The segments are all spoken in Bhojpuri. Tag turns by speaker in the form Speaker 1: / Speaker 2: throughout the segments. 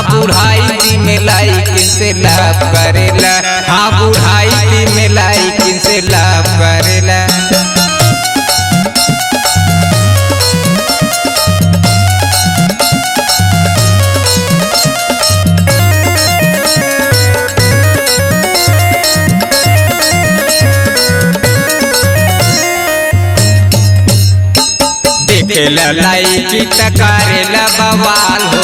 Speaker 1: हाँ बुढ़ाई में लाइकिन से लाभ करेला, हाँ बुढ़ाई में लाइकिन से लाभ करेला। देखेला लाइकी त करेला बवाल हो,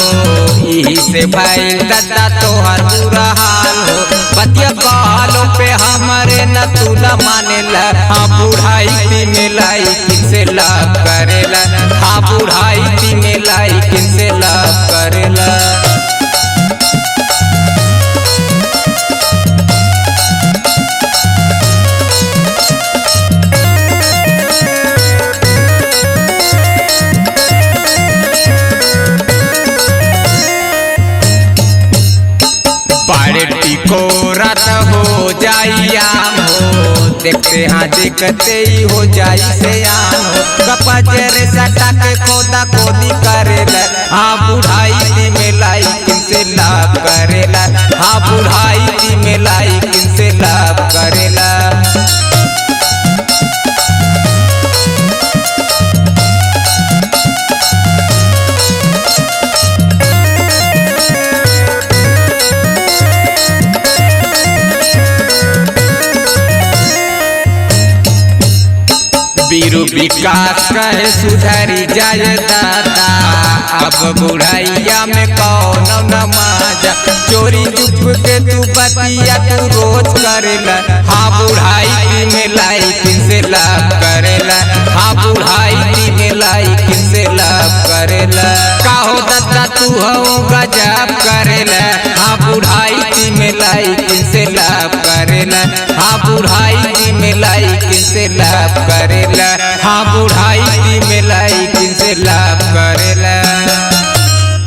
Speaker 1: यही से भाई दादा तोहर बुरा हाल हो। बतिया कहलो पे हमारे न तू न मानेला, हाँ बुढ़ाई में लाइकिन से लाभ करेला, हाँ बुढ़ाई में लाइकिन से लाभ करेला। पार्टी को रात हो जाई आम हो, देखते हाँ देखते ही हो जाई से आम हो। गपचरे सटा के खोदा खोदी करेला, हाँ बुढ़ाई में लाइकिन से लाभ करेला, हाँ बुढ़ाई में लाइकिन से लाभ करेला। बीरू विकास कहे सुधरी जाए दादा, अब बुढ़ैया में कौन न माजा। चोरी चुप के तू बतिया तू रोज करेला, हाँ बुढ़ाई में लाइकिन से लाभ करेला, हाँ बुढ़ाई में लाइकिन से लाभ करेला। काहो दादा तू हो गजब करेला, हाँ बुढ़ाई में लाइकिन से लाभ करेला, हाँ बुढ़ाई में लाइकिन से लाभ करेला, हाँ बुढ़ाई में लाइकिन से लाभ करेला।